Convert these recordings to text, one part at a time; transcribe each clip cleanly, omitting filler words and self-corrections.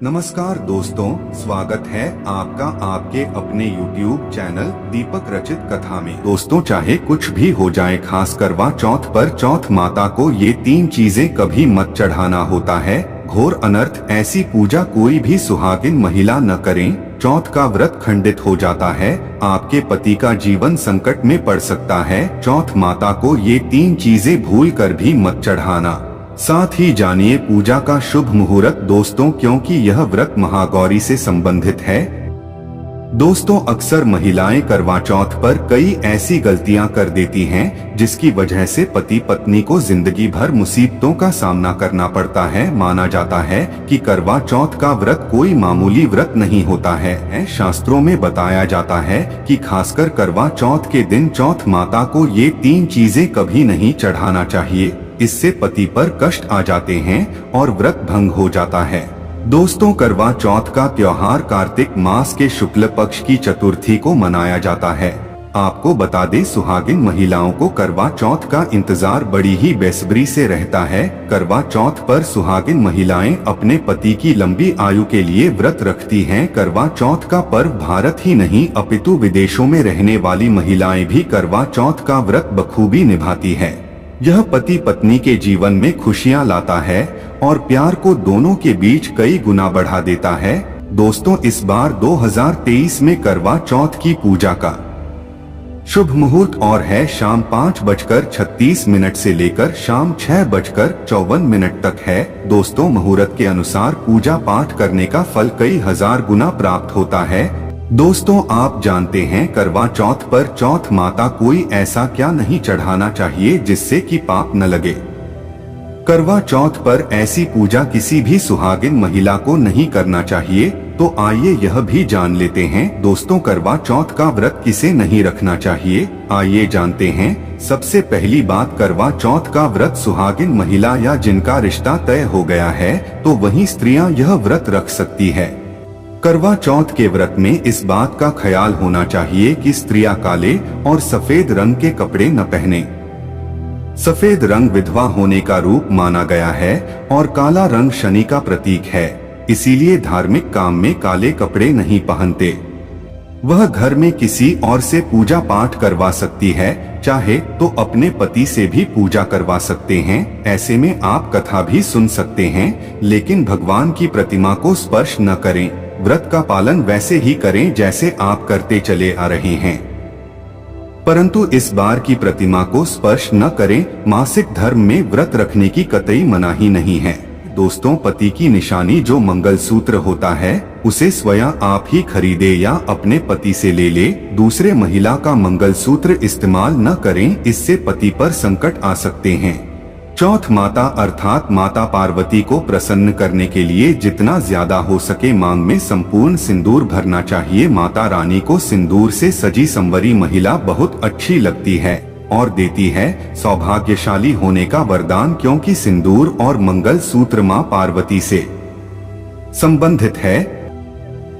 नमस्कार दोस्तों, स्वागत है आपका आपके अपने YouTube चैनल दीपक रचित कथा में। दोस्तों, चाहे कुछ भी हो जाए, खास करवा चौथ पर चौथ माता को ये 3 चीजें कभी मत चढ़ाना होता है। घोर अनर्थ, ऐसी पूजा कोई भी सुहागिन महिला न करें। चौथ का व्रत खंडित हो जाता है, आपके पति का जीवन संकट में पड़ सकता है। चौथ माता को ये 3 चीजें भूल कर भी मत चढ़ाना। साथ ही जानिए पूजा का शुभ मुहूर्त दोस्तों, क्योंकि यह व्रत महागौरी से संबंधित है। दोस्तों, अक्सर महिलाएं करवा चौथ पर कई ऐसी गलतियां कर देती हैं, जिसकी वजह से पति पत्नी को जिंदगी भर मुसीबतों का सामना करना पड़ता है। माना जाता है कि करवा चौथ का व्रत कोई मामूली व्रत नहीं होता है। शास्त्रों में बताया जाता है कि खासकर करवा चौथ के दिन चौथ माता को ये 3 चीजें कभी नहीं चढ़ाना चाहिए। इससे पति पर कष्ट आ जाते हैं और व्रत भंग हो जाता है। दोस्तों, करवा चौथ का त्योहार कार्तिक मास के शुक्ल पक्ष की चतुर्थी को मनाया जाता है। आपको बता दें, सुहागिन महिलाओं को करवा चौथ का इंतजार बड़ी ही बेसब्री से रहता है। करवा चौथ पर सुहागिन महिलाएं अपने पति की लंबी आयु के लिए व्रत रखती हैं। करवा चौथ का पर्व भारत ही नहीं अपितु विदेशों में रहने वाली महिलाएं भी करवा चौथ का व्रत बखूबी निभाती है। यह पति पत्नी के जीवन में खुशियां लाता है और प्यार को दोनों के बीच कई गुना बढ़ा देता है। दोस्तों, इस बार 2023 में करवा चौथ की पूजा का शुभ मुहूर्त और है शाम 5:36 से लेकर शाम 6:54 तक है। दोस्तों, मुहूर्त के अनुसार पूजा पाठ करने का फल कई हजार गुना प्राप्त होता है। दोस्तों, आप जानते हैं करवा चौथ पर चौथ माता कोई ऐसा क्या नहीं चढ़ाना चाहिए जिससे कि पाप न लगे। करवा चौथ पर ऐसी पूजा किसी भी सुहागिन महिला को नहीं करना चाहिए। तो आइए यह भी जान लेते हैं दोस्तों, करवा चौथ का व्रत किसे नहीं रखना चाहिए। आइए जानते हैं। सबसे पहली बात, करवा चौथ का व्रत सुहागिन महिला या जिनका रिश्ता तय हो गया है तो वही स्त्रियां यह व्रत रख सकती है। करवा चौथ के व्रत में इस बात का ख्याल होना चाहिए कि स्त्रियां काले और सफेद रंग के कपड़े न पहने। सफेद रंग विधवा होने का रूप माना गया है और काला रंग शनि का प्रतीक है। इसीलिए धार्मिक काम में काले कपड़े नहीं पहनते। वह घर में किसी और से पूजा पाठ करवा सकती है, चाहे तो अपने पति से भी पूजा करवा सकते हैं। ऐसे में आप कथा भी सुन सकते हैं, लेकिन भगवान की प्रतिमा को स्पर्श न करें। व्रत का पालन वैसे ही करें जैसे आप करते चले आ रहे हैं, परंतु इस बार की प्रतिमा को स्पर्श न करें। मासिक धर्म में व्रत रखने की कतई मनाही नहीं है। दोस्तों, पति की निशानी जो मंगलसूत्र होता है उसे स्वयं आप ही खरीदे या अपने पति से ले ले। दूसरे महिला का मंगलसूत्र इस्तेमाल न करें, इससे पति पर संकट आ सकते हैं। चौथ माता अर्थात माता पार्वती को प्रसन्न करने के लिए जितना ज्यादा हो सके मांग में संपूर्ण सिंदूर भरना चाहिए। माता रानी को सिंदूर से सजी संवरी महिला बहुत अच्छी लगती है और देती है सौभाग्यशाली होने का वरदान, क्योंकि सिंदूर और मंगल सूत्र मां पार्वती से संबंधित है।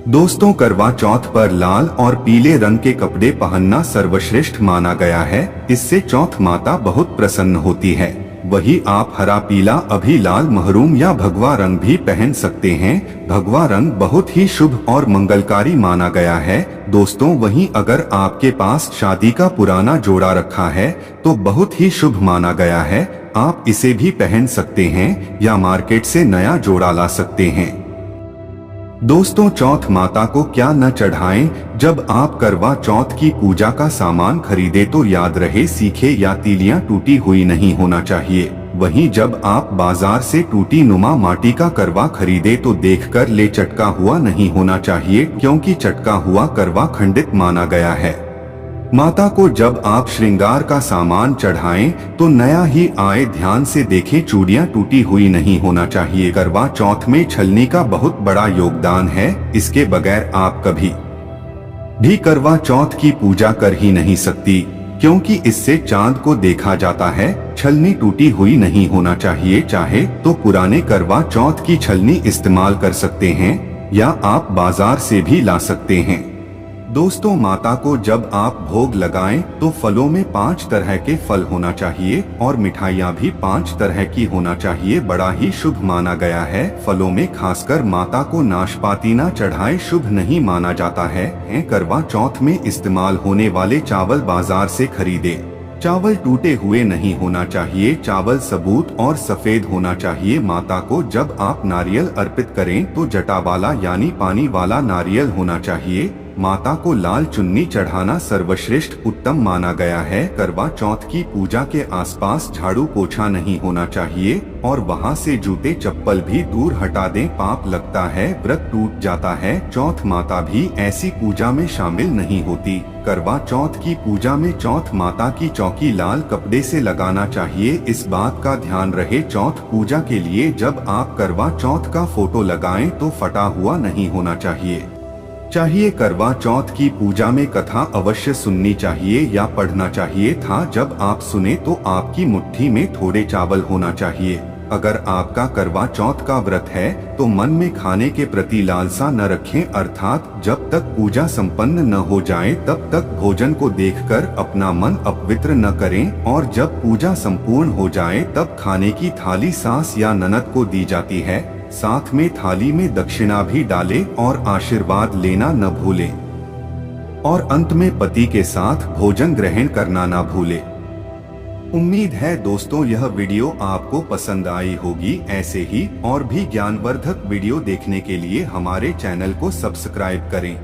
दोस्तों, करवा चौथ पर लाल और पीले रंग के कपड़े पहनना सर्वश्रेष्ठ माना गया है। इससे चौथ माता बहुत प्रसन्न होती है। वही आप हरा, पीला, अभी लाल, महरूम या भगवा रंग भी पहन सकते हैं। भगवा रंग बहुत ही शुभ और मंगलकारी माना गया है। दोस्तों, वहीं अगर आपके पास शादी का पुराना जोड़ा रखा है तो बहुत ही शुभ माना गया है। आप इसे भी पहन सकते हैं या मार्केट से नया जोड़ा ला सकते हैं। दोस्तों, चौथ माता को क्या न चढ़ाएं। जब आप करवा चौथ की पूजा का सामान खरीदे तो याद रहे, सीखे या तीलियां टूटी हुई नहीं होना चाहिए। वहीं जब आप बाजार से टूटी नुमा माटी का करवा खरीदे तो देखकर ले, चटका हुआ नहीं होना चाहिए, क्योंकि चटका हुआ करवा खंडित माना गया है। माता को जब आप श्रृंगार का सामान चढ़ाएं तो नया ही आए, ध्यान से देखें, चूड़ियां टूटी हुई नहीं होना चाहिए। करवा चौथ में छलनी का बहुत बड़ा योगदान है। इसके बगैर आप कभी भी करवा चौथ की पूजा कर ही नहीं सकती, क्योंकि इससे चांद को देखा जाता है। छलनी टूटी हुई नहीं होना चाहिए। चाहे तो पुराने करवा चौथ की छलनी इस्तेमाल कर सकते हैं या आप बाजार से भी ला सकते हैं। दोस्तों, माता को जब आप भोग लगाएं तो फलों में 5 तरह के फल होना चाहिए और मिठाइयाँ भी 5 तरह की होना चाहिए। बड़ा ही शुभ माना गया है। फलों में खासकर माता को नाशपाती ना चढ़ाए शुभ नहीं माना जाता है। करवा चौथ में इस्तेमाल होने वाले चावल बाजार से खरीदे। चावल टूटे हुए नहीं होना चाहिए। चावल सबूत और सफेद होना चाहिए। माता को जब आप नारियल अर्पित करें तो जटा वाला यानी पानी वाला नारियल होना चाहिए। माता को लाल चुन्नी चढ़ाना सर्वश्रेष्ठ उत्तम माना गया है। करवा चौथ की पूजा के आसपास झाड़ू पोछा नहीं होना चाहिए और वहां से जूते चप्पल भी दूर हटा दें, पाप लगता है, व्रत टूट जाता है। चौथ माता भी ऐसी पूजा में शामिल नहीं होती। करवा चौथ की पूजा में चौथ माता की चौकी लाल कपड़े से लगाना चाहिए। इस बात का ध्यान रहे, चौथ पूजा के लिए जब आप करवा चौथ का फोटो लगाएं तो फटा हुआ नहीं होना चाहिए। करवा चौथ की पूजा में कथा अवश्य सुननी चाहिए या पढ़ना चाहिए था। जब आप सुने तो आपकी मुट्ठी में थोड़े चावल होना चाहिए। अगर आपका करवा चौथ का व्रत है तो मन में खाने के प्रति लालसा न रखें, अर्थात जब तक पूजा संपन्न न हो जाए तब तक भोजन को देखकर अपना मन अपवित्र न करें और जब पूजा संपूर्ण हो जाए तब खाने की थाली सास या ननद को दी जाती है। साथ में थाली में दक्षिणा भी डालें और आशीर्वाद लेना न भूलें और अंत में पति के साथ भोजन ग्रहण करना न भूलें। उम्मीद है दोस्तों यह वीडियो आपको पसंद आई होगी। ऐसे ही और भी ज्ञानवर्धक वीडियो देखने के लिए हमारे चैनल को सब्सक्राइब करें।